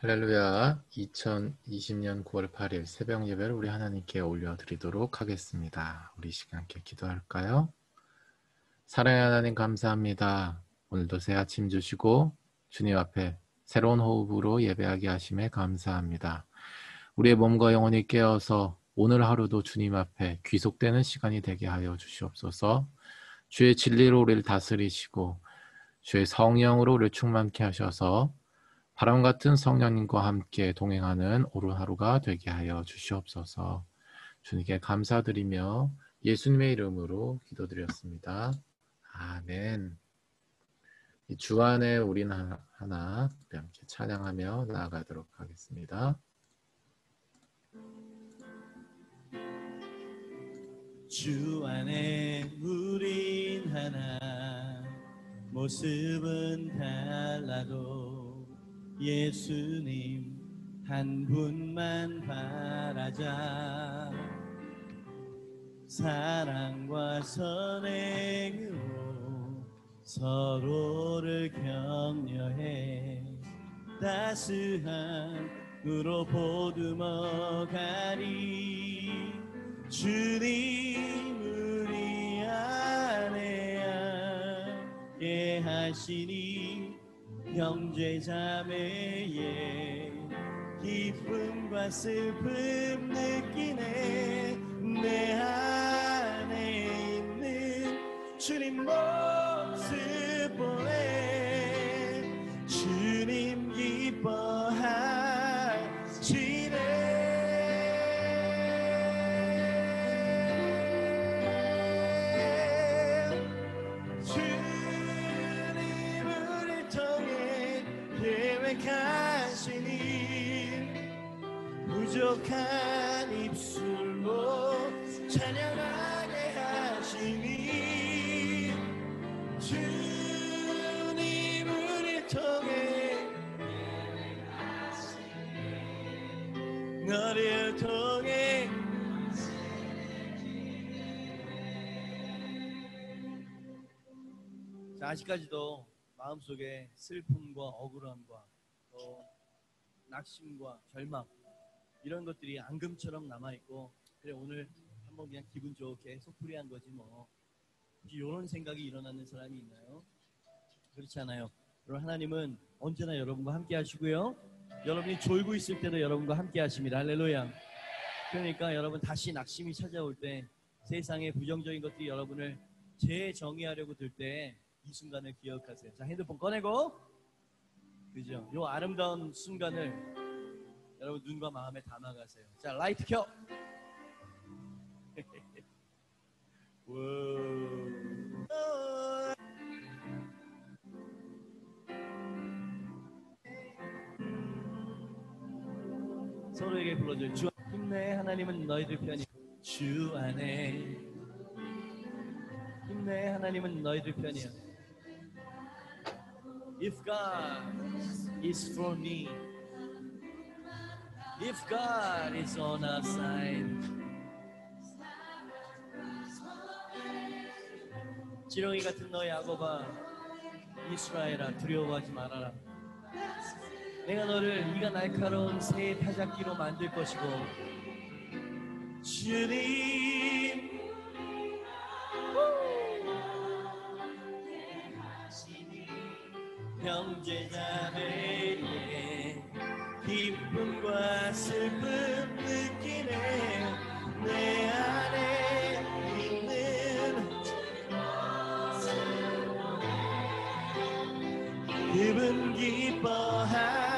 할렐루야. 2020년 9월 8일 새벽 예배를 우리 하나님께 올려드리도록 하겠습니다. 우리 시간 함께 기도할까요? 사랑의 하나님 감사합니다. 오늘도 새 아침 주시고 주님 앞에 새로운 호흡으로 예배하게 하심에 감사합니다. 우리의 몸과 영혼이 깨어서 오늘 하루도 주님 앞에 귀속되는 시간이 되게 하여 주시옵소서. 주의 진리로 우리를 다스리시고 주의 성령으로 우리를 충만케 하셔서 바람 같은 성령님과 함께 동행하는 오늘 하루가 되게 하여 주시옵소서. 주님께 감사드리며 예수님의 이름으로 기도드렸습니다. 아멘. 이 주안에 우리는 하나 함께 찬양하며 나아가도록 하겠습니다. 주 안에 우린 하나, 모습은 달라도 예수님 한 분만 바라자. 사랑과 선행으로 서로를 격려해 따스함으로 보듬어가리. 주님 우리 안에 함께 하시니 형제자매의 기쁨과 슬픔 느끼네. 내 안에 있는 주님 모습 보네. 주님 기뻐하시네. 부족한 입술로 찬양하게 하시니. 주님 우리 통해 너를 통해 자, 아직까지도 마음속에 슬픔과 억울함과 또 낙심과 절망 이런 것들이 앙금처럼 남아있고, 그래 오늘 한번 그냥 기분 좋게 속풀이한 거지 뭐, 이런 생각이 일어나는 사람이 있나요? 그렇지 않아요. 여러분, 하나님은 언제나 여러분과 함께 하시고요, 여러분이 졸고 있을 때도 여러분과 함께 하십니다. 할렐루야. 그러니까 여러분 다시 낙심이 찾아올 때, 세상의 부정적인 것들이 여러분을 재정의하려고 들 때 이 순간을 기억하세요. 자, 핸드폰 꺼내고, 그죠? 요 아름다운 순간을 여러분 눈과 마음에 담아가세요. 자, 라이트 켜. 서로에게 불러줘요. 주 힘내, 하나님은 너희들 편이. 주 안에 힘내, 하나님은 너희들 편이야. If God is for me, if God is on our side. 지렁이 같은 너의 야곱아, 이스라엘아, 두려워하지 말아라. 내가 너를 네가 날카로운 새 타작기로 만들 것이고. 주님 형제자매의 기쁨과 슬픔 느끼네. 내 안에 있는 그분 기뻐하시네.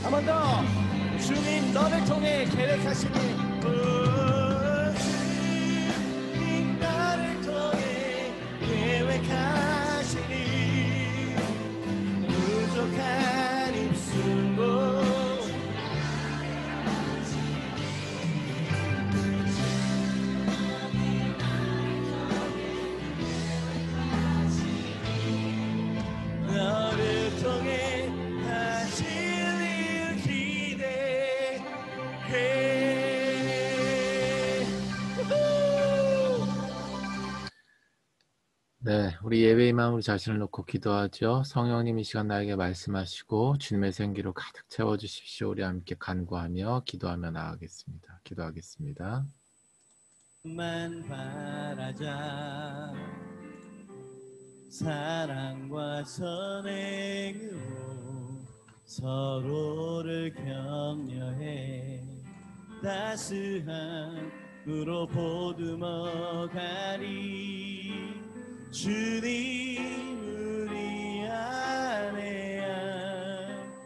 한 번 더. 주님 너를 통해 계획하시니. 주님 나를 통해 계획하시니. 부족한 우리 예배의 마음으로 자신을 놓고 기도하죠. 성령님 이 시간 나에게 말씀하시고 주님의 생기로 가득 채워주십시오. 우리 함께 간구하며 기도하며 나아가겠습니다. 기도하겠습니다. 만 바라자 사랑과 선행으로 서로를 격려해 따스한 으로 보듬어가리. 주님 우리 안에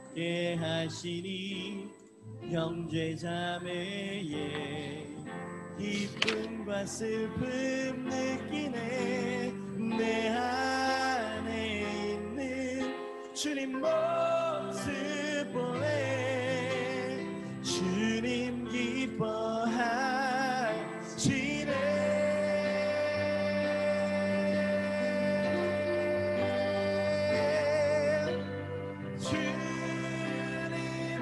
함께 하시니 형제자매의 기쁨과 슬픔 느끼네. 내 안에 있는 주님 모습 보네. 주님 기뻐하시네. 주님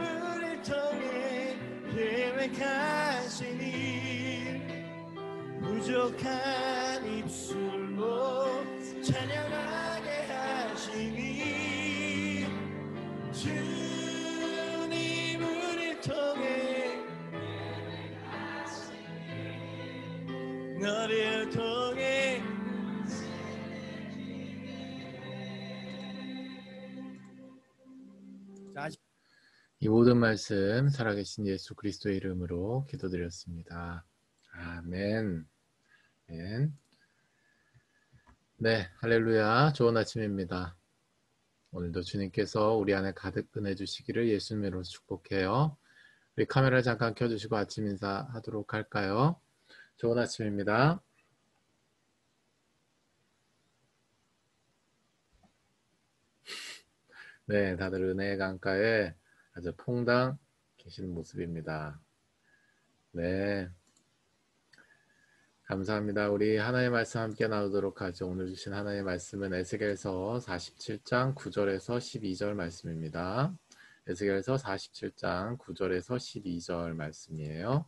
우리를 통해 계획하시니 부족한 입술로 찬양하게 하시니 주님 우리를 통해 너를 통해 이 모든 말씀 살아계신 예수 그리스도의 이름으로 기도드렸습니다. 아멘. 아멘. 네, 할렐루야. 좋은 아침입니다. 오늘도 주님께서 우리 안에 가득 은혜 주시기를 예수님으로 축복해요. 우리 카메라 잠깐 켜주시고 아침 인사하도록 할까요? 좋은 아침입니다. 네, 다들 은혜의 강가에 아주 퐁당 계시는 모습입니다. 네, 감사합니다. 우리 하나님의 말씀 함께 나누도록 하죠. 오늘 주신 하나님의 말씀은 에스겔서 47장 9절에서 12절 말씀입니다. 에스겔서 47장 9절에서 12절 말씀이에요.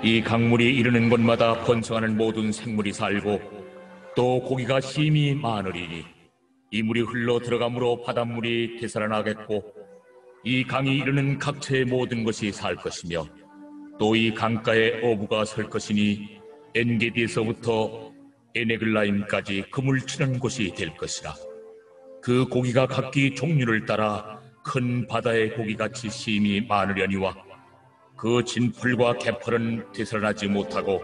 이 강물이 이르는 곳마다 번성하는 모든 생물이 살고 또 고기가 힘이 많으리니 이 물이 흘러 들어가므로 바닷물이 되살아나겠고 이 강이 이르는 각처의 모든 것이 살 것이며 또 이 강가에 어부가 설 것이니 엔게디에서부터 에네글라임까지 그물 치는 곳이 될 것이라. 그 고기가 각기 종류를 따라 큰 바다의 고기같이 심이 많으려니와 그 진풀과 개펄은 되살아나지 못하고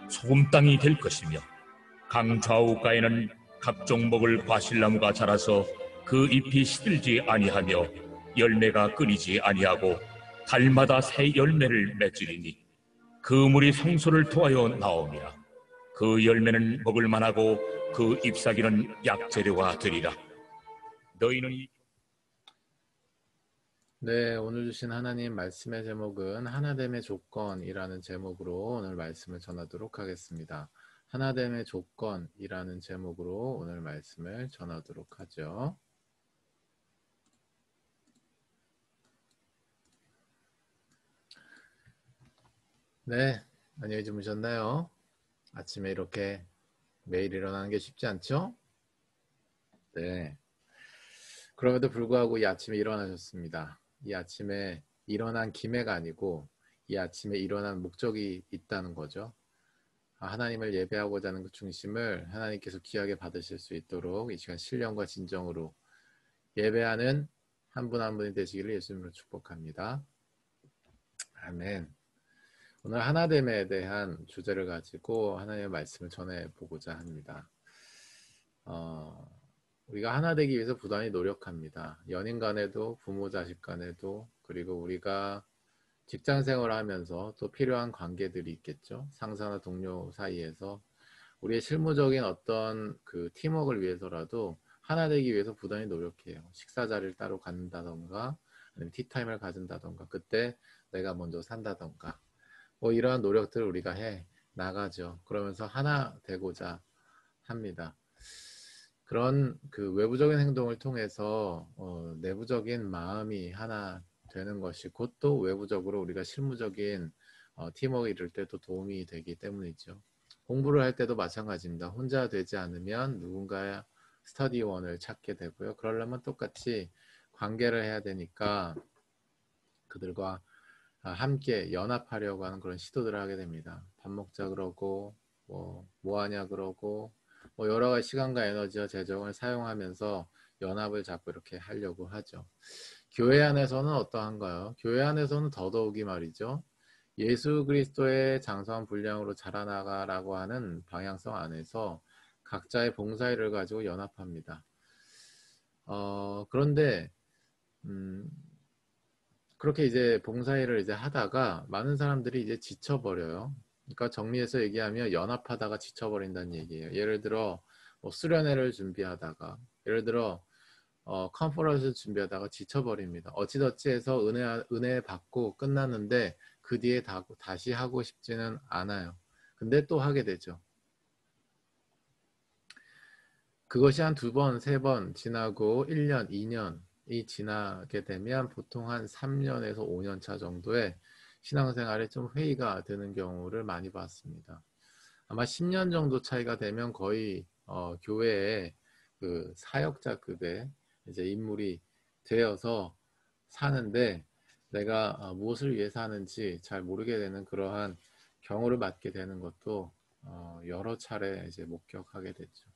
소금 땅이 될 것이며 강 좌우가에는 각종 먹을 과실나무가 자라서 그 잎이 시들지 아니하며 열매가 끊이지 아니하고 달마다 새 열매를 맺으리니 그 물이 성소를 통하여 나옵니다. 그 열매는 먹을 만하고 그 잎사귀는 약재료가 되리라. 너희는 네, 오늘 주신 하나님 말씀의 제목은 하나됨의 조건이라는 제목으로 오늘 말씀을 전하도록 하겠습니다. 하나됨의 조건이라는 제목으로 오늘 말씀을 전하도록 하죠. 네, 안녕히 주무셨나요? 아침에 이렇게 매일 일어나는 게 쉽지 않죠? 네. 그럼에도 불구하고 이 아침에 일어나셨습니다. 이 아침에 일어난 김해가 아니고 이 아침에 일어난 목적이 있다는 거죠. 하나님을 예배하고자 하는 그 중심을 하나님께서 귀하게 받으실 수 있도록 이 시간 신령과 진정으로 예배하는 한 분 한 분이 되시기를 예수님으로 축복합니다. 아멘. 오늘 하나됨에 대한 주제를 가지고 하나님의 말씀을 전해보고자 합니다. 우리가 하나 되기 위해서 부단히 노력합니다. 연인 간에도 부모 자식 간에도 그리고 우리가 직장 생활을 하면서 또 필요한 관계들이 있겠죠. 상사나 동료 사이에서 우리의 실무적인 어떤 그 팀워크를 위해서라도 하나 되기 위해서 부단히 노력해요. 식사 자리를 따로 갖는다던가 아니면 티타임을 가진다던가 그때 내가 먼저 산다던가 뭐 이러한 노력들을 우리가 해 나가죠. 그러면서 하나 되고자 합니다. 그런 그 외부적인 행동을 통해서 내부적인 마음이 하나 되는 것이 곧 또 외부적으로 우리가 실무적인 팀워크 이룰 때도 도움이 되기 때문이죠. 공부를 할 때도 마찬가지입니다. 혼자 되지 않으면 누군가의 스터디원을 찾게 되고요. 그러려면 똑같이 관계를 해야 되니까 그들과 함께 연합하려고 하는 그런 시도들을 하게 됩니다. 밥 먹자 그러고 뭐 하냐 그러고 뭐 여러 가지 시간과 에너지와 재정을 사용하면서 연합을 잡고 이렇게 하려고 하죠. 교회 안에서는 어떠한가요? 교회 안에서는 더더욱이 말이죠. 예수 그리스도의 장성한 분량으로 자라나가라고 하는 방향성 안에서 각자의 봉사일을 가지고 연합합니다. 그런데 그렇게 이제 봉사일을 이제 하다가 많은 사람들이 이제 지쳐버려요. 그러니까 정리해서 얘기하면 연합하다가 지쳐버린다는 얘기예요. 예를 들어 뭐 수련회를 준비하다가, 예를 들어 컨퍼런스 준비하다가 지쳐버립니다. 어찌저찌 해서 은혜 받고 끝났는데 그 뒤에 다시 하고 싶지는 않아요. 근데 또 하게 되죠. 그것이 한 2번, 3번 지나고 1년, 2년이 지나게 되면 보통 한 3년에서 5년 차 정도의 신앙생활에 좀 회의가 되는 경우를 많이 봤습니다. 아마 10년 정도 차이가 되면 거의 교회의 그 사역자급의 이제 인물이 되어서 사는데 내가 무엇을 위해 사는지 잘 모르게 되는 그러한 경우를 맞게 되는 것도 여러 차례 이제 목격하게 됐죠.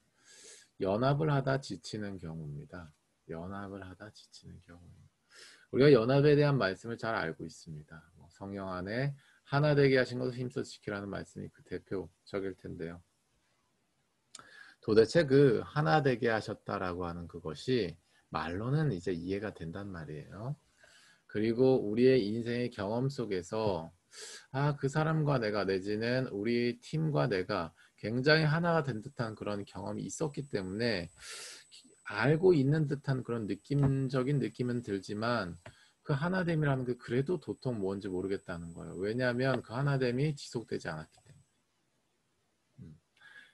연합을 하다 지치는 경우입니다. 연합을 하다 지치는 경우입니다. 우리가 연합에 대한 말씀을 잘 알고 있습니다. 성령 안에 하나 되게 하신 것을 힘써 지키라는 말씀이 그 대표적일 텐데요. 도대체 그 하나 되게 하셨다라고 하는 그것이 말로는 이제 이해가 된단 말이에요. 그리고 우리의 인생의 경험 속에서 그 사람과 내가 내지는 우리 팀과 내가 굉장히 하나가 된 듯한 그런 경험이 있었기 때문에 알고 있는 듯한 그런 느낌적인 느낌은 들지만 그 하나됨이라는 게 그래도 도통 뭔지 모르겠다는 거예요. 왜냐하면 그 하나됨이 지속되지 않았기 때문에.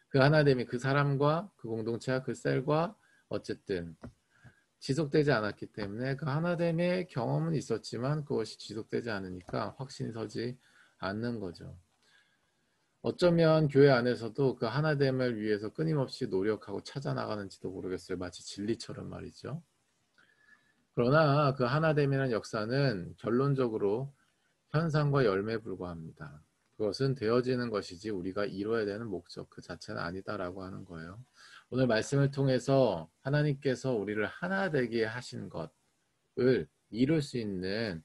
그 하나됨이 그 사람과 그 공동체와 그 셀과 어쨌든 지속되지 않았기 때문에 그 하나됨의 경험은 있었지만 그것이 지속되지 않으니까 확신이 서지 않는 거죠. 어쩌면 교회 안에서도 그 하나됨을 위해서 끊임없이 노력하고 찾아나가는지도 모르겠어요. 마치 진리처럼 말이죠. 그러나 그 하나됨이라는 역사는 결론적으로 현상과 열매에 불과합니다. 그것은 되어지는 것이지 우리가 이루어야 되는 목적 그 자체는 아니다라고 하는 거예요. 오늘 말씀을 통해서 하나님께서 우리를 하나 되게 하신 것을 이룰 수 있는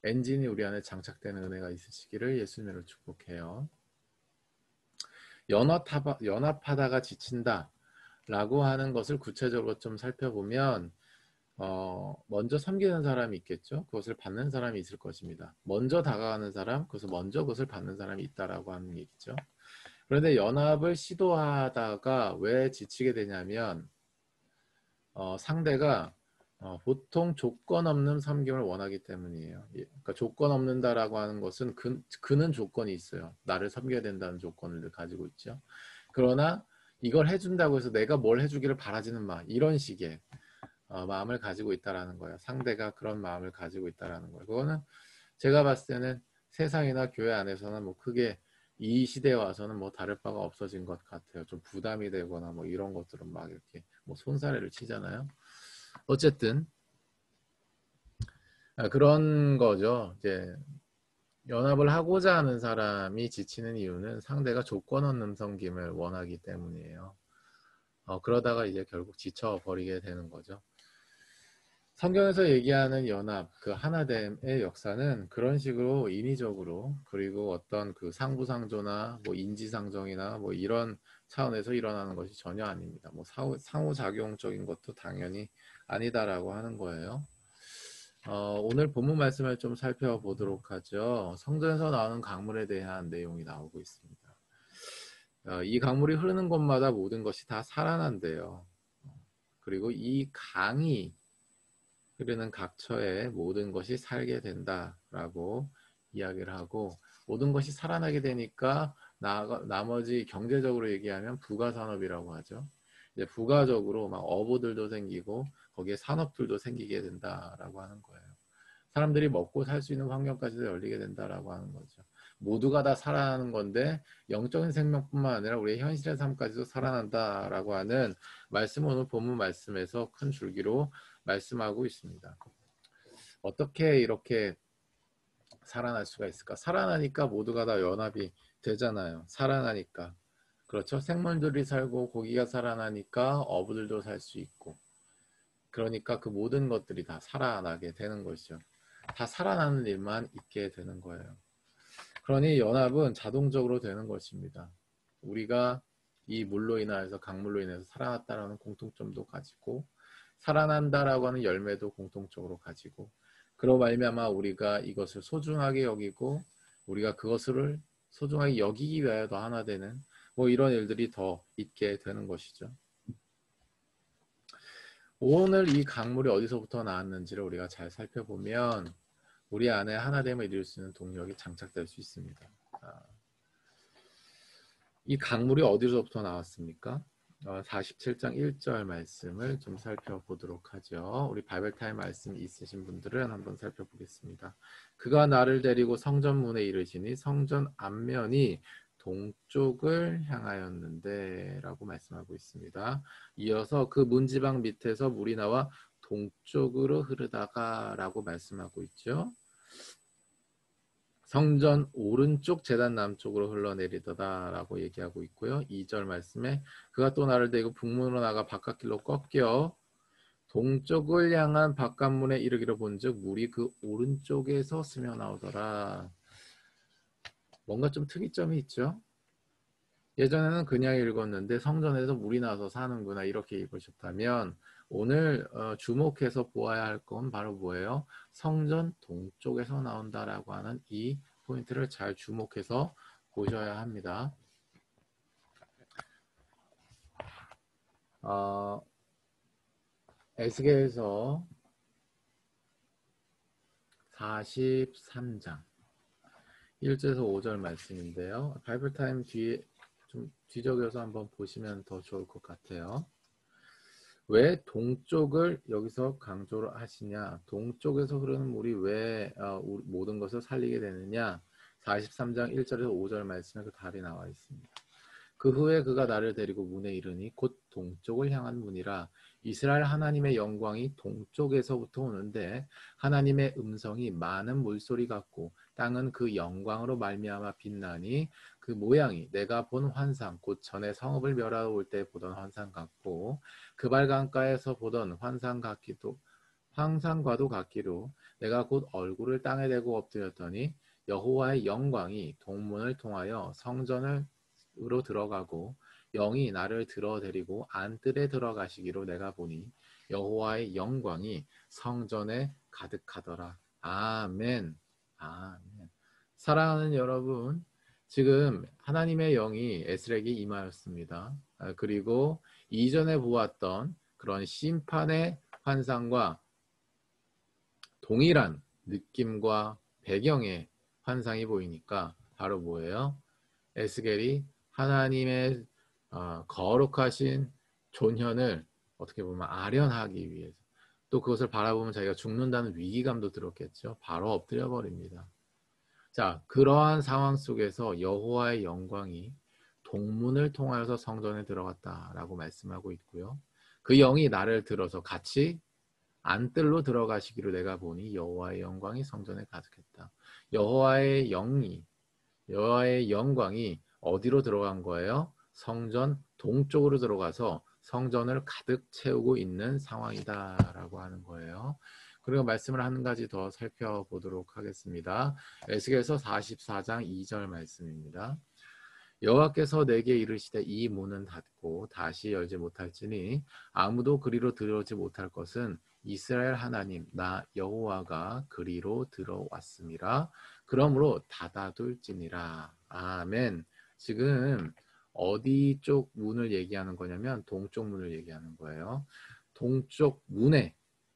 엔진이 우리 안에 장착되는 은혜가 있으시기를 예수님으로 축복해요. 연합하다가 지친다 라고 하는 것을 구체적으로 좀 살펴보면 먼저 섬기는 사람이 있겠죠. 그것을 받는 사람이 있을 것입니다. 먼저 다가가는 사람, 먼저 그것을 받는 사람이 있다라고 하는 얘기죠. 그런데 연합을 시도하다가 왜 지치게 되냐면 상대가 보통 조건 없는 섬김을 원하기 때문이에요. 그러니까 조건 없는다라고 하는 것은 그는 조건이 있어요. 나를 섬겨야 된다는 조건을 가지고 있죠. 그러나 이걸 해준다고 해서 내가 뭘 해주기를 바라지는 마. 이런 식의 마음을 가지고 있다라는 거예요. 상대가 그런 마음을 가지고 있다라는 거예요. 그거는 제가 봤을 때는 세상이나 교회 안에서는 뭐 크게 이 시대에 와서는 뭐 다를 바가 없어진 것 같아요. 좀 부담이 되거나 뭐 이런 것들은 막 이렇게 뭐 손사래를 치잖아요. 어쨌든 그런 거죠. 이제 연합을 하고자 하는 사람이 지치는 이유는 상대가 조건 없는 섬김을 원하기 때문이에요. 그러다가 이제 결국 지쳐버리게 되는 거죠. 성경에서 얘기하는 연합, 그 하나됨의 역사는 그런 식으로 인위적으로 그리고 어떤 그 상부상조나 뭐 인지상정이나 뭐 이런 차원에서 일어나는 것이 전혀 아닙니다. 뭐 상호작용적인 것도 당연히 아니다라고 하는 거예요. 오늘 본문 말씀을 좀 살펴보도록 하죠. 성전에서 나오는 강물에 대한 내용이 나오고 있습니다. 이 강물이 흐르는 곳마다 모든 것이 다 살아난대요. 그리고 이 강이 흐르는 각처에 모든 것이 살게 된다라고 이야기를 하고 모든 것이 살아나게 되니까 나머지 경제적으로 얘기하면 부가산업이라고 하죠. 이제 부가적으로 막 어부들도 생기고 거기에 산업들도 생기게 된다라고 하는 거예요. 사람들이 먹고 살 수 있는 환경까지도 열리게 된다라고 하는 거죠. 모두가 다 살아나는 건데 영적인 생명뿐만 아니라 우리의 현실의 삶까지도 살아난다라고 하는 말씀을 오늘 본문 말씀에서 큰 줄기로 말씀하고 있습니다. 어떻게 이렇게 살아날 수가 있을까? 살아나니까 모두가 다 연합이 되잖아요. 살아나니까. 그렇죠? 생물들이 살고 고기가 살아나니까 어부들도 살 수 있고, 그러니까 그 모든 것들이 다 살아나게 되는 것이죠. 다 살아나는 일만 있게 되는 거예요. 그러니 연합은 자동적으로 되는 것입니다. 우리가 이 물로 인하여서 강물로 인해서 살아났다라는 공통점도 가지고 살아난다라고 하는 열매도 공통적으로 가지고, 그로 말미암아 우리가 이것을 소중하게 여기고 우리가 그것을 소중하게 여기기 위하여 더 하나 되는 뭐 이런 일들이 더 있게 되는 것이죠. 오늘 이 강물이 어디서부터 나왔는지를 우리가 잘 살펴보면 우리 안에 하나됨을 이룰 수 있는 동력이 장착될 수 있습니다. 이 강물이 어디서부터 나왔습니까? 47장 1절 말씀을 좀 살펴보도록 하죠. 우리 바이블타임 말씀 있으신 분들은 한번 살펴보겠습니다. 그가 나를 데리고 성전문에 이르시니 성전 앞면이 동쪽을 향하였는데 라고 말씀하고 있습니다. 이어서 그 문지방 밑에서 물이 나와 동쪽으로 흐르다가 라고 말씀하고 있죠. 성전 오른쪽 제단 남쪽으로 흘러내리더다 라고 얘기하고 있고요. 2절 말씀에 그가 또 나를 데리고 북문으로 나가 바깥길로 꺾여 동쪽을 향한 바깥문에 이르기로 본즉 물이 그 오른쪽에서 스며 나오더라. 뭔가 좀 특이점이 있죠. 예전에는 그냥 읽었는데 성전에서 물이 나와서 사는구나 이렇게 읽으셨다면 오늘 주목해서 보아야 할 건 바로 뭐예요? 성전 동쪽에서 나온다라고 하는 이 포인트를 잘 주목해서 보셔야 합니다. 에스겔서 43장 1절에서 5절 말씀인데요. 바이블타임 뒤에 좀 뒤적여서 한번 보시면 더 좋을 것 같아요. 왜 동쪽을 여기서 강조를 하시냐? 동쪽에서 흐르는 물이 왜 모든 것을 살리게 되느냐? 43장 1절에서 5절 말씀에 그 답이 나와 있습니다. 그 후에 그가 나를 데리고 문에 이르니 곧 동쪽을 향한 문이라. 이스라엘 하나님의 영광이 동쪽에서부터 오는데 하나님의 음성이 많은 물소리 같고 땅은 그 영광으로 말미암아 빛나니 그 모양이 내가 본 환상 곧 전에 성읍을 멸하러 올 때 보던 환상 같고 그발 강가에서 보던 환상과도 같기로 내가 곧 얼굴을 땅에 대고 엎드렸더니 여호와의 영광이 동문을 통하여 성전을 으로 들어가고 영이 나를 들어데리고 안뜰에 들어가시기로 내가 보니 여호와의 영광이 성전에 가득하더라. 아멘. 아멘. 사랑하는 여러분, 지금 하나님의 영이 에스겔에게 임하였습니다. 그리고 이전에 보았던 그런 심판의 환상과 동일한 느낌과 배경의 환상이 보이니까 바로 뭐예요? 에스겔이 하나님의 거룩하신 존현을 어떻게 보면 아련하기 위해서 또 그것을 바라보면 자기가 죽는다는 위기감도 들었겠죠. 바로 엎드려 버립니다. 자, 그러한 상황 속에서 여호와의 영광이 동문을 통하여서 성전에 들어갔다라고 말씀하고 있고요. 그 영이 나를 들어서 같이 안뜰로 들어가시기로 내가 보니 여호와의 영광이 성전에 가득했다. 여호와의 영광이 어디로 들어간 거예요? 성전 동쪽으로 들어가서 성전을 가득 채우고 있는 상황이다 라고 하는 거예요. 그리고 말씀을 한 가지 더 살펴보도록 하겠습니다. 에스겔서 44장 2절 말씀입니다. 여호와께서 내게 이르시되 이 문은 닫고 다시 열지 못할지니 아무도 그리로 들어오지 못할 것은 이스라엘 하나님 나 여호와가 그리로 들어왔음이라. 그러므로 닫아둘지니라. 아멘. 지금 어디 쪽 문을 얘기하는 거냐면 동쪽 문을 얘기하는 거예요. 동쪽 문에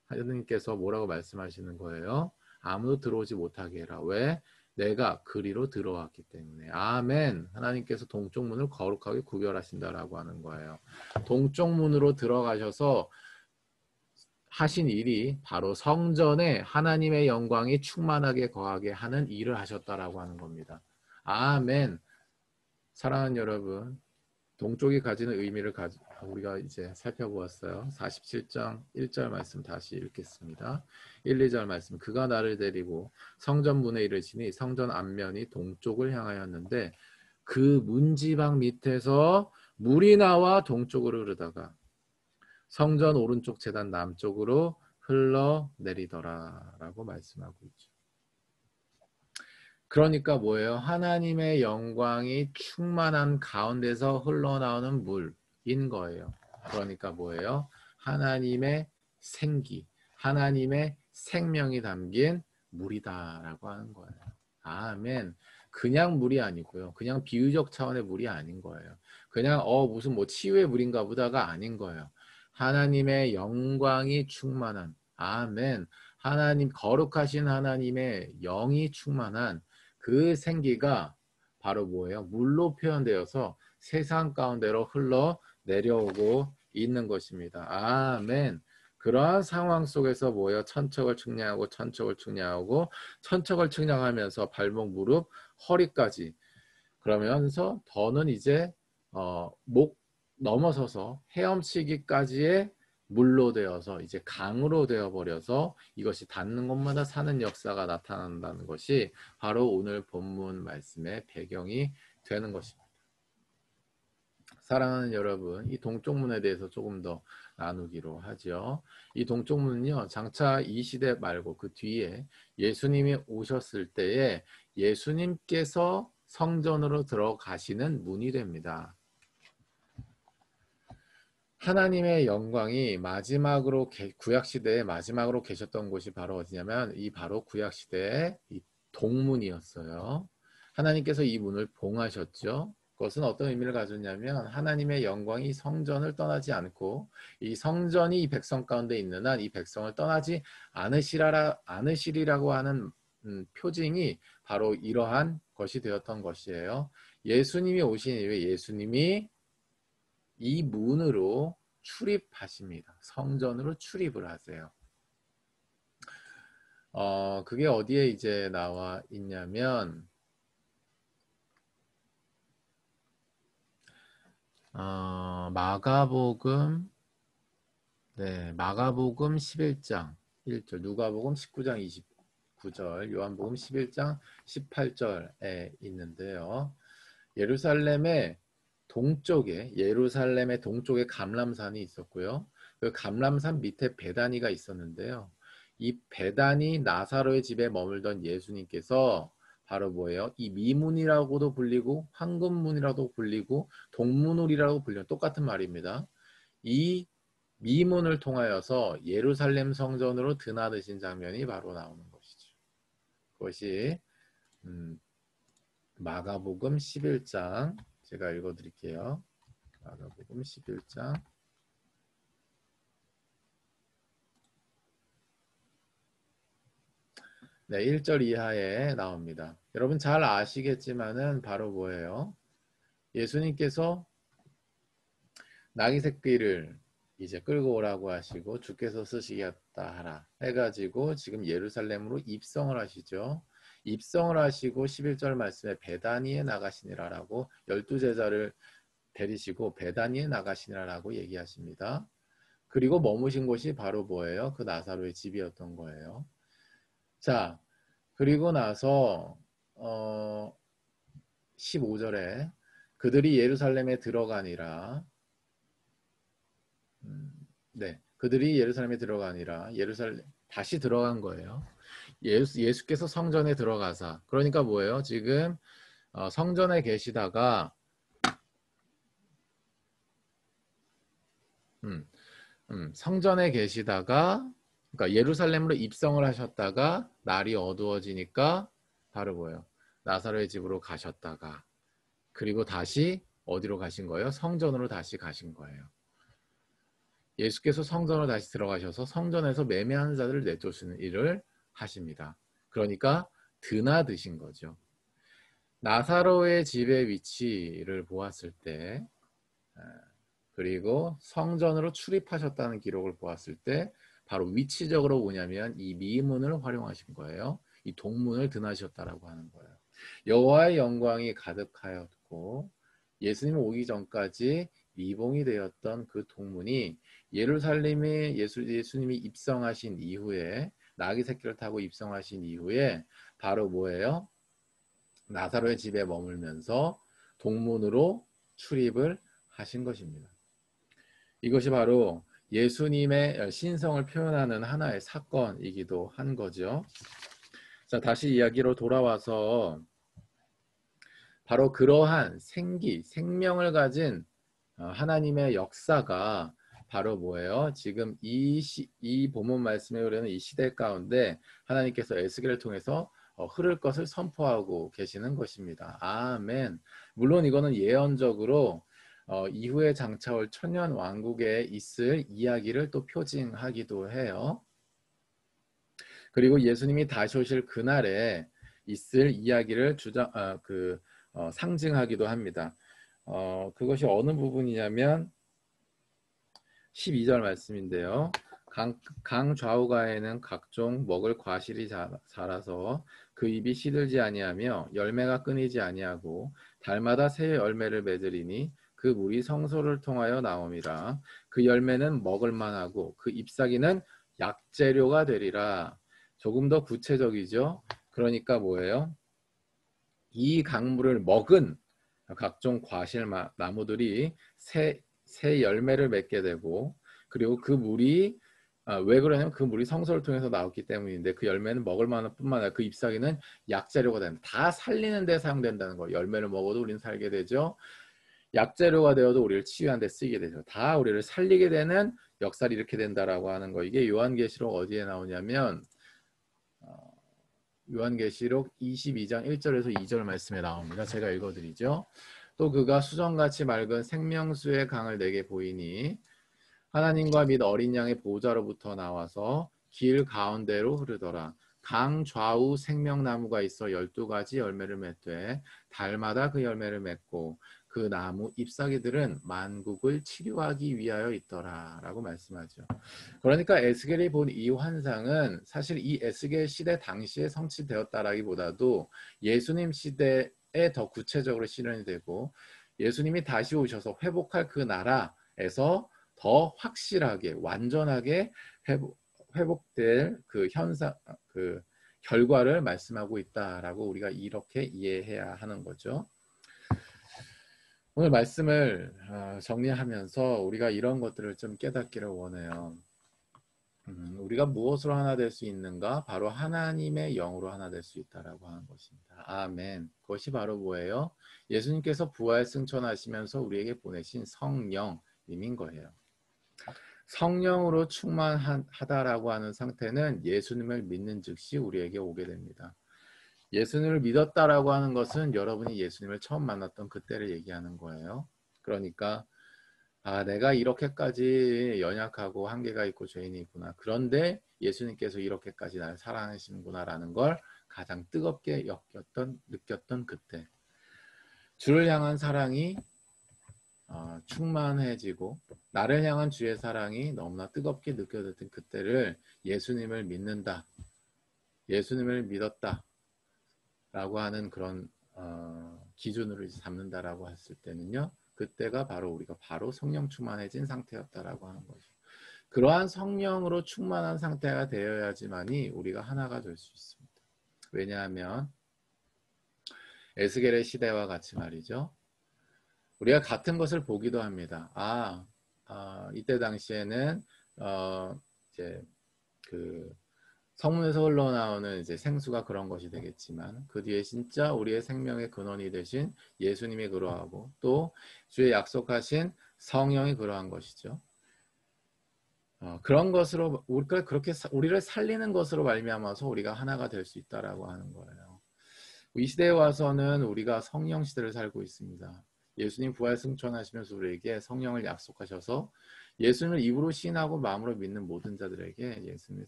하나님께서 뭐라고 말씀하시는 거예요? 아무도 들어오지 못하게 해라. 왜? 내가 그리로 들어왔기 때문에. 아멘. 하나님께서 동쪽 문을 거룩하게 구별하신다라고 하는 거예요. 동쪽 문으로 들어가셔서 하신 일이 바로 성전에 하나님의 영광이 충만하게 거하게 하는 일을 하셨다라고 하는 겁니다. 아멘. 사랑하는 여러분, 동쪽이 가지는 의미를 우리가 이제 살펴보았어요. 47장 1절 말씀 다시 읽겠습니다. 1, 2절 말씀. 그가 나를 데리고 성전 문에 이르시니 성전 앞면이 동쪽을 향하였는데 그 문지방 밑에서 물이 나와 동쪽으로 흐르다가 성전 오른쪽 제단 남쪽으로 흘러내리더라 라고 말씀하고 있죠. 그러니까 뭐예요? 하나님의 영광이 충만한 가운데서 흘러나오는 물인 거예요. 그러니까 뭐예요? 하나님의 생기, 하나님의 생명이 담긴 물이다라고 하는 거예요. 아멘. 그냥 물이 아니고요. 그냥 비유적 차원의 물이 아닌 거예요. 그냥 무슨 뭐 치유의 물인가 보다가 아닌 거예요. 하나님의 영광이 충만한, 아멘. 하나님, 거룩하신 하나님의 영이 충만한 그 생기가 바로 뭐예요? 물로 표현되어서 세상 가운데로 흘러 내려오고 있는 것입니다. 아멘. 그러한 상황 속에서 뭐예요? 천척을 측량하고 천척을 측량하고 천척을 측량하면서 발목, 무릎, 허리까지 그러면서 더는 이제 목 넘어서서 헤엄치기까지의 물로 되어서 이제 강으로 되어 버려서 이것이 닿는 곳마다 사는 역사가 나타난다는 것이 바로 오늘 본문 말씀의 배경이 되는 것입니다. 사랑하는 여러분, 이 동쪽문에 대해서 조금 더 나누기로 하죠. 이 동쪽문은요, 장차 이 시대 말고 그 뒤에 예수님이 오셨을 때에 예수님께서 성전으로 들어가시는 문이 됩니다. 하나님의 영광이 마지막으로 구약시대에 마지막으로 계셨던 곳이 바로 어디냐면 이 바로 구약시대의 이 동문이었어요. 하나님께서 이 문을 봉하셨죠. 그것은 어떤 의미를 가졌냐면 하나님의 영광이 성전을 떠나지 않고 이 성전이 이 백성 가운데 있는 한 이 백성을 떠나지 않으시리라고 하는 표징이 바로 이러한 것이 되었던 것이에요. 예수님이 오신 이후에 예수님이 이 문으로 출입하십니다. 성전으로 출입을 하세요. 그게 어디에 이제 나와 있냐면 마가복음 11장 1절, 누가복음 19장 29절, 요한복음 11장 18절에 있는데요. 예루살렘의 동쪽에 감람산이 있었고요. 그 감람산 밑에 베다니가 있었는데요. 이 베다니 나사로의 집에 머물던 예수님께서 바로 뭐예요? 이 미문이라고도 불리고 황금문이라고 불리고 동문울이라고 불리는 똑같은 말입니다. 이 미문을 통하여서 예루살렘 성전으로 드나드신 장면이 바로 나오는 것이죠. 그것이 마가복음 11장 제가 읽어드릴게요. 마가복음 11장 네, 1절 이하에 나옵니다. 여러분 잘 아시겠지만은 바로 뭐예요? 예수님께서 나귀 새끼를 이제 끌고 오라고 하시고 주께서 쓰시겠다 하라 해가지고 지금 예루살렘으로 입성을 하시죠. 입성을 하시고 11절 말씀에 베다니에 나가시니라라고 12제자를 데리시고 베다니에 나가시니라라고 얘기하십니다. 그리고 머무신 곳이 바로 뭐예요? 그 나사로의 집이었던 거예요. 자, 그리고 나서 15절에 그들이 예루살렘에 들어가니라. 그들이 예루살렘에 들어가니라. 예루살렘 다시 들어간 거예요. 예수께서 성전에 들어가사. 그러니까 뭐예요? 지금 성전에 계시다가 성전에 계시다가 그러니까 예루살렘으로 입성을 하셨다가 날이 어두워지니까 바로 뭐예요? 나사로의 집으로 가셨다가 그리고 다시 어디로 가신 거예요? 성전으로 다시 가신 거예요. 예수께서 성전으로 다시 들어가셔서 성전에서 매매하는 자들을 내쫓는 일을 하십니다. 그러니까 드나드신 거죠. 나사로의 집의 위치를 보았을 때 그리고 성전으로 출입하셨다는 기록을 보았을 때 바로 위치적으로 뭐냐면 이 미문을 활용하신 거예요. 이 동문을 드나셨다라고 하는 거예요. 여호와의 영광이 가득하였고 예수님 오기 전까지 미봉이 되었던 그 동문이 예루살렘에 예수님이 입성하신 이후에 나귀 새끼를 타고 입성하신 이후에 바로 뭐예요? 나사로의 집에 머물면서 동문으로 출입을 하신 것입니다. 이것이 바로 예수님의 신성을 표현하는 하나의 사건이기도 한 거죠. 자, 다시 이야기로 돌아와서 바로 그러한 생명을 가진 하나님의 역사가 바로 뭐예요? 지금 이 본문 말씀에 의뢰는 이 시대 가운데 하나님께서 에스겔을 통해서 흐를 것을 선포하고 계시는 것입니다. 아멘. 물론 이거는 예언적으로 이후에 장차올 천년 왕국에 있을 이야기를 또 표징하기도 해요. 그리고 예수님이 다시 오실 그날에 있을 이야기를 상징하기도 합니다. 그것이 어느 부분이냐면 12절 말씀인데요. 강 좌우가에는 각종 먹을 과실이 자라서 그 입이 시들지 아니하며 열매가 끊이지 아니하고 달마다 새 열매를 맺으리니 그 물이 성소를 통하여 나옴이라. 그 열매는 먹을 만하고 그 잎사귀는 약재료가 되리라. 조금 더 구체적이죠. 그러니까 뭐예요? 이 강물을 먹은 각종 과실 나무들이 새 열매를 맺게 되고, 그리고 그 물이 왜 그러냐면 그 물이 성소를 통해서 나왔기 때문인데, 그 열매는 먹을 만한 뿐만 아니라 그 잎사귀는 약재료가 됩니다. 다 살리는 데 사용된다는 거예요. 열매를 먹어도 우리는 살게 되죠. 약재료가 되어도 우리를 치유하는 데 쓰이게 되죠. 다 우리를 살리게 되는 역사를 이렇게 된다라고 하는 거. 이게 요한계시록 어디에 나오냐면 요한계시록 22장 1절에서 2절 말씀에 나옵니다. 제가 읽어드리죠. 또 그가 수정같이 맑은 생명수의 강을 내게 보이니 하나님과 및 어린 양의 보좌로부터 나와서 길 가운데로 흐르더라. 강 좌우 생명나무가 있어 12가지 열매를 맺되 달마다 그 열매를 맺고 그 나무 잎사귀들은 만국을 치료하기 위하여 있더라 라고 말씀하죠. 그러니까 에스겔이 본 이 환상은 사실 이 에스겔 시대 당시에 성취되었다라기보다도 예수님 시대에 더 구체적으로 실현이 되고, 예수님이 다시 오셔서 회복할 그 나라에서 더 확실하게 완전하게 회복될 그 현상, 그 결과를 말씀하고 있다라고 우리가 이렇게 이해해야 하는 거죠. 오늘 말씀을 정리하면서 우리가 이런 것들을 좀 깨닫기를 원해요. 우리가 무엇으로 하나 될 수 있는가? 바로 하나님의 영으로 하나 될 수 있다라고 하는 것입니다. 아멘. 그것이 바로 뭐예요? 예수님께서 부활 승천하시면서 우리에게 보내신 성령님인 거예요. 성령으로 충만하다라고 하는 상태는 예수님을 믿는 즉시 우리에게 오게 됩니다. 예수님을 믿었다라고 하는 것은 여러분이 예수님을 처음 만났던 그때를 얘기하는 거예요. 그러니까 내가 이렇게까지 연약하고 한계가 있고 죄인이구나. 그런데 예수님께서 이렇게까지 나를 사랑하시는구나 라는 걸 가장 뜨겁게 느꼈던 그때. 주를 향한 사랑이 충만해지고 나를 향한 주의 사랑이 너무나 뜨겁게 느껴졌던 그때를 예수님을 믿는다, 예수님을 믿었다 라고 하는 그런 기준으로 잡는다라고 했을 때는요, 그때가 바로 우리가 바로 성령 충만해진 상태였다라고 하는 거죠. 그러한 성령으로 충만한 상태가 되어야지만이 우리가 하나가 될 수 있습니다. 왜냐하면 에스겔의 시대와 같이 말이죠. 우리가 같은 것을 보기도 합니다. 이때 당시에는 이제 그 성문에서 흘러나오는 이제 생수가 그런 것이 되겠지만, 그 뒤에 진짜 우리의 생명의 근원이 되신 예수님이 그러하고 또 주의 약속하신 성령이 그러한 것이죠. 그런 것으로 우리가 그렇게 우리를 살리는 것으로 말미암아서 우리가 하나가 될 수 있다라고 하는 거예요. 이 시대에 와서는 우리가 성령 시대를 살고 있습니다. 예수님 부활 승천하시면서 우리에게 성령을 약속하셔서 예수님을 입으로 시인하고 마음으로 믿는 모든 자들에게 예수님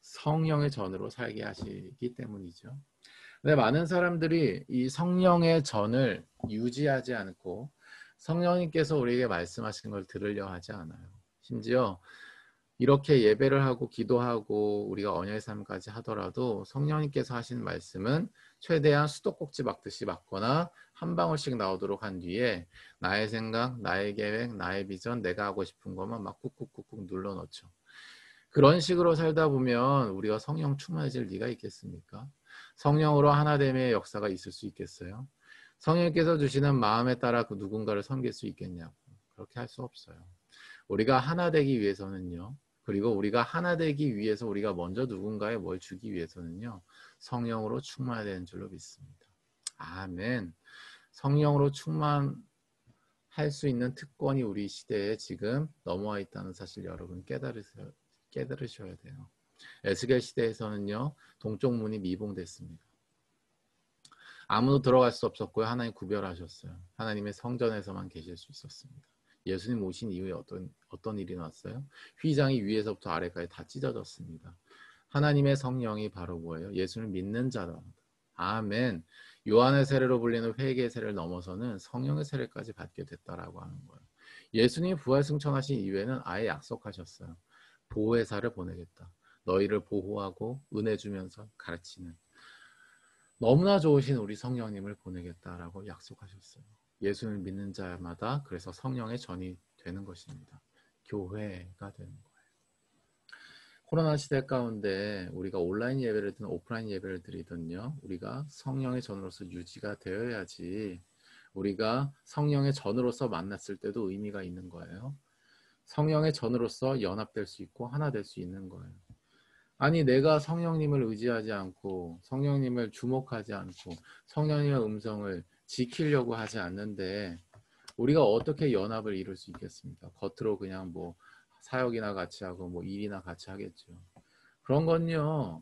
성령의 전으로 살게 하시기 때문이죠. 근데 많은 사람들이 이 성령의 전을 유지하지 않고 성령님께서 우리에게 말씀하시는 걸 들으려 하지 않아요. 심지어 이렇게 예배를 하고 기도하고 우리가 언약의 삶까지 하더라도 성령님께서 하신 말씀은 최대한 수도꼭지 막듯이 막거나 한 방울씩 나오도록 한 뒤에 나의 생각, 나의 계획, 나의 비전, 내가 하고 싶은 것만 막 꾹꾹꾹꾹 눌러넣죠. 그런 식으로 살다 보면 우리가 성령 충만해질 리가 있겠습니까? 성령으로 하나됨의 역사가 있을 수 있겠어요? 성령께서 주시는 마음에 따라 그 누군가를 섬길 수 있겠냐고. 그렇게 할 수 없어요. 우리가 하나 되기 위해서는요. 그리고 우리가 하나 되기 위해서 우리가 먼저 누군가에 뭘 주기 위해서는요. 성령으로 충만해야 되는 줄로 믿습니다. 아멘. 성령으로 충만할 수 있는 특권이 우리 시대에 지금 넘어와 있다는 사실 여러분 깨달으셔야 돼요. 에스겔 시대에서는요. 동쪽 문이 미봉됐습니다. 아무도 들어갈 수 없었고요. 하나님 구별하셨어요. 하나님의 성전에서만 계실 수 있었습니다. 예수님 오신 이후에 어떤 일이 났어요? 휘장이 위에서부터 아래까지 다 찢어졌습니다. 하나님의 성령이 바로 뭐예요? 예수를 믿는 자다. 아멘. 요한의 세례로 불리는 회개의 세례를 넘어서는 성령의 세례까지 받게 됐다라고 하는 거예요. 예수님이 부활 승천하신 이후에는 아예 약속하셨어요. 보혜사를 보내겠다. 너희를 보호하고 은혜 주면서 가르치는 너무나 좋으신 우리 성령님을 보내겠다라고 약속하셨어요. 예수를 믿는 자마다 그래서 성령의 전이 되는 것입니다. 교회가 되는 거예요. 코로나 시대 가운데 우리가 온라인 예배를 드든 오프라인 예배를 드리든요. 우리가 성령의 전으로서 유지가 되어야지 우리가 성령의 전으로서 만났을 때도 의미가 있는 거예요. 성령의 전으로서 연합될 수 있고 하나 될 수 있는 거예요. 아니 내가 성령님을 의지하지 않고 성령님을 주목하지 않고 성령님의 음성을 지키려고 하지 않는데 우리가 어떻게 연합을 이룰 수 있겠습니까? 겉으로 그냥 뭐 사역이나 같이 하고 뭐 일이나 같이 하겠죠. 그런 건요.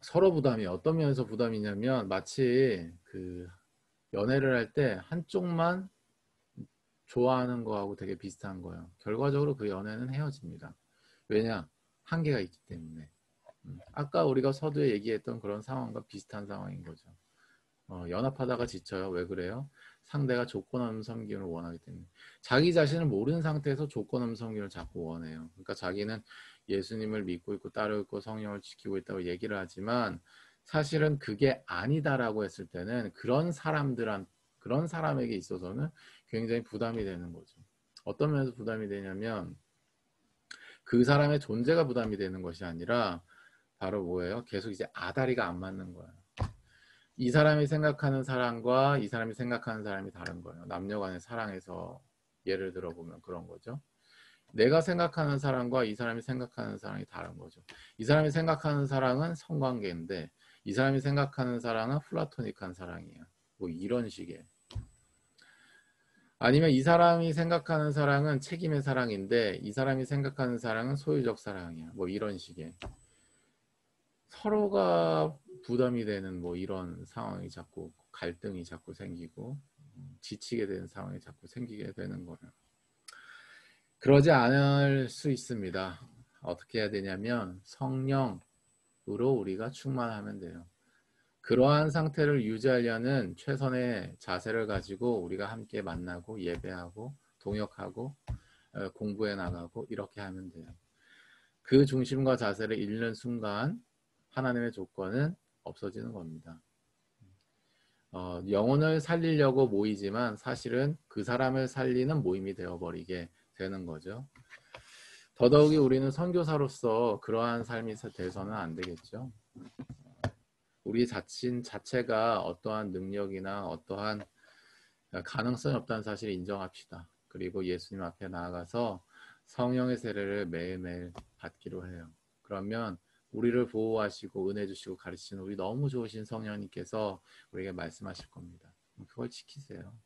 서로 부담이 어떤 면에서 부담이냐면 마치 그 연애를 할 때 한쪽만 좋아하는 거하고 되게 비슷한 거예요. 결과적으로 그 연애는 헤어집니다. 왜냐? 한계가 있기 때문에. 아까 우리가 서두에 얘기했던 그런 상황과 비슷한 상황인 거죠. 연합하다가 지쳐요. 왜 그래요? 상대가 조건 없는 섬김을 원하기 때문에. 자기 자신을 모르는 상태에서 조건 없는 섬김을 자꾸 원해요. 그러니까 자기는 예수님을 믿고 있고 따르고 있고 성령을 지키고 있다고 얘기를 하지만 사실은 그게 아니다라고 했을 때는 그런 사람에게 있어서는 굉장히 부담이 되는 거죠. 어떤 면에서 부담이 되냐면 그 사람의 존재가 부담이 되는 것이 아니라 바로 뭐예요? 계속 이제 아다리가 안 맞는 거예요. 이 사람이 생각하는 사랑과 이 사람이 생각하는 사람이 다른 거예요. 남녀 간의 사랑에서 예를 들어보면 그런 거죠. 내가 생각하는 사랑과 이 사람이 생각하는 사랑이 다른 거죠. 이 사람이 생각하는 사랑은 성관계인데 이 사람이 생각하는 사랑은 플라토닉한 사랑이에요. 뭐 이런 식의. 아니면 이 사람이 생각하는 사랑은 책임의 사랑인데 이 사람이 생각하는 사랑은 소유적 사랑이야. 뭐 이런 식의. 서로가 부담이 되는 뭐 이런 상황이 자꾸 갈등이 자꾸 생기고 지치게 되는 상황이 자꾸 생기게 되는 거예요. 그러지 않을 수 있습니다. 어떻게 해야 되냐면 성령으로 우리가 충만하면 돼요. 그러한 상태를 유지하려는 최선의 자세를 가지고 우리가 함께 만나고 예배하고 동역하고 공부해 나가고 이렇게 하면 돼요. 그 중심과 자세를 잃는 순간 하나님의 조건은 없어지는 겁니다. 영혼을 살리려고 모이지만 사실은 그 사람을 살리는 모임이 되어버리게 되는 거죠. 더더욱이 우리는 선교사로서 그러한 삶이 돼서는 안 되겠죠. 우리 자체가 어떠한 능력이나 어떠한 가능성이 없다는 사실을 인정합시다. 그리고 예수님 앞에 나아가서 성령의 세례를 매일매일 받기로 해요. 그러면 우리를 보호하시고 은혜 주시고 가르치시는 우리 너무 좋으신 성령님께서 우리에게 말씀하실 겁니다. 그걸 지키세요.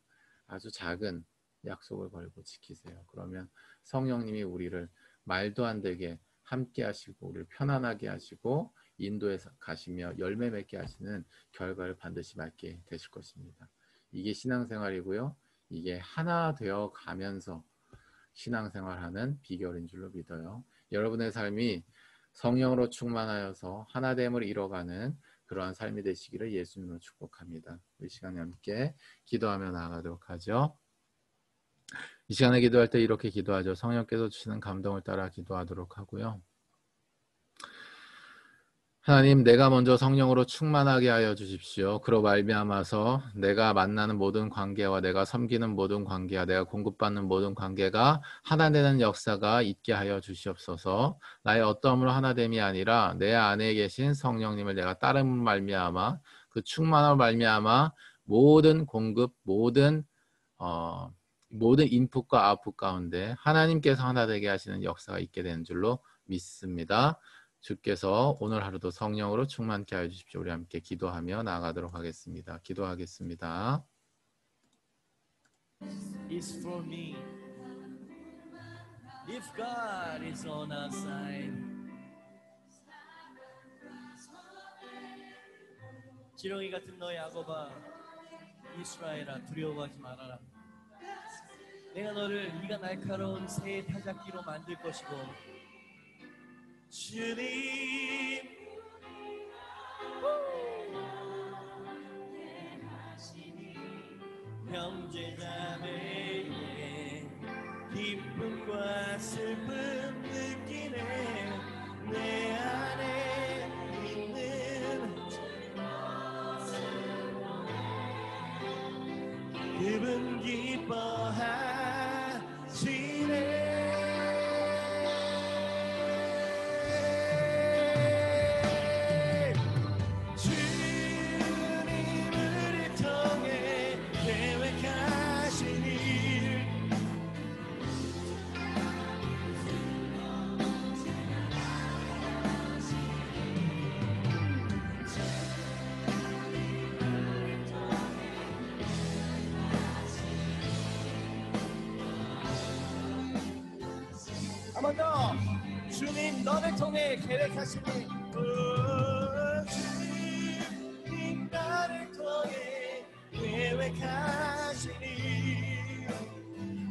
아주 작은 약속을 걸고 지키세요. 그러면 성령님이 우리를 말도 안 되게 함께 하시고 우리를 편안하게 하시고 인도에 가시며 열매 맺게 하시는 결과를 반드시 맞게 되실 것입니다. 이게 신앙생활이고요. 이게 하나 되어 가면서 신앙생활하는 비결인 줄로 믿어요. 여러분의 삶이 성령으로 충만하여서 하나됨을 이뤄가는 그러한 삶이 되시기를 예수님으로 축복합니다. 이 시간에 함께 기도하며 나아가도록 하죠. 이 시간에 기도할 때 이렇게 기도하죠. 성령께서 주시는 감동을 따라 기도하도록 하고요. 하나님, 내가 먼저 성령으로 충만하게 하여 주십시오. 그로 말미암아서 내가 만나는 모든 관계와 내가 섬기는 모든 관계와 내가 공급받는 모든 관계가 하나 되는 역사가 있게 하여 주시옵소서. 나의 어떠함으로 하나됨이 아니라 내 안에 계신 성령님을 내가 따름으로 말미암아 그 충만함으로 말미암아 모든 공급, 모든 인풋과 아웃풋 가운데 하나님께서 하나 되게 하시는 역사가 있게 되는 줄로 믿습니다. 주께서 오늘 하루도 성령으로 충만케 하여 주십시오. 우리 함께 기도하며 나아가도록 하겠습니다. 기도하겠습니다. is for me. If God is on our side. 지렁이 같은 너의 야곱아, 이스라엘아, 두려워하지 말아라. 내가 너를 네가 날카로운 새 타작기로 만들 것이고, 주님 형제자매의 기쁨과 슬픔 느끼네. 내 안에 있는 그분 기뻐하시네. 한 번 더. 주님 너를 통해 계획하시니, 주님 나를 통해 계획하시니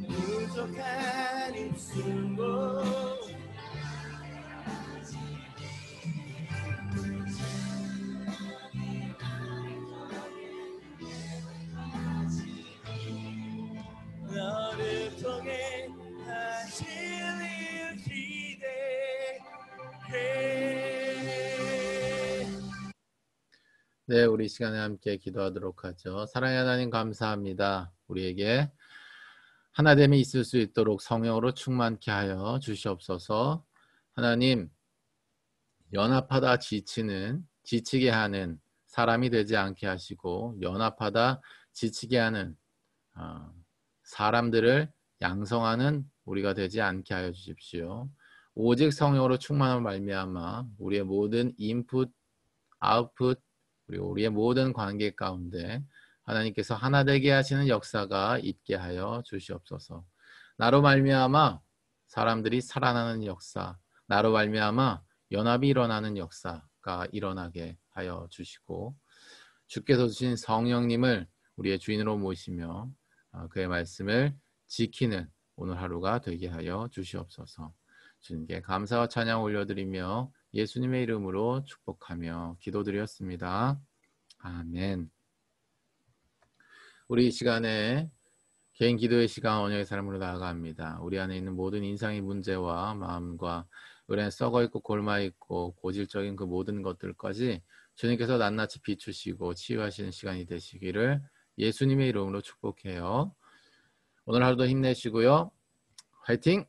부족한 입술로 너를 통해 하실 일 기대해. 네, 우리 시간에 함께 기도하도록 하죠. 사랑의 하나님 감사합니다. 우리에게 하나됨이 있을 수 있도록 성령으로 충만케 하여 주시옵소서. 하나님, 연합하다 지치게 하는 사람이 되지 않게 하시고, 연합하다 지치게 하는 사람들을 양성하는 우리가 되지 않게 하여 주십시오. 오직 성령으로 충만함을 말미암아 우리의 모든 인풋, 아웃풋, 그리고 우리의 모든 관계 가운데 하나님께서 하나 되게 하시는 역사가 있게 하여 주시옵소서. 나로 말미암아 사람들이 살아나는 역사, 나로 말미암아 연합이 일어나는 역사가 일어나게 하여 주시고, 주께서 주신 성령님을 우리의 주인으로 모시며 그의 말씀을 지키는 오늘 하루가 되게 하여 주시옵소서. 주님께 감사와 찬양 올려드리며 예수님의 이름으로 축복하며 기도드렸습니다. 아멘. 우리 이 시간에 개인 기도의 시간 언약의 삶으로 나아갑니다. 우리 안에 있는 모든 인상의 문제와 마음과 우리 안에 썩어있고 골마있고 고질적인 그 모든 것들까지 주님께서 낱낱이 비추시고 치유하시는 시간이 되시기를 예수님의 이름으로 축복해요. 오늘 하루도 힘내시고요. 화이팅!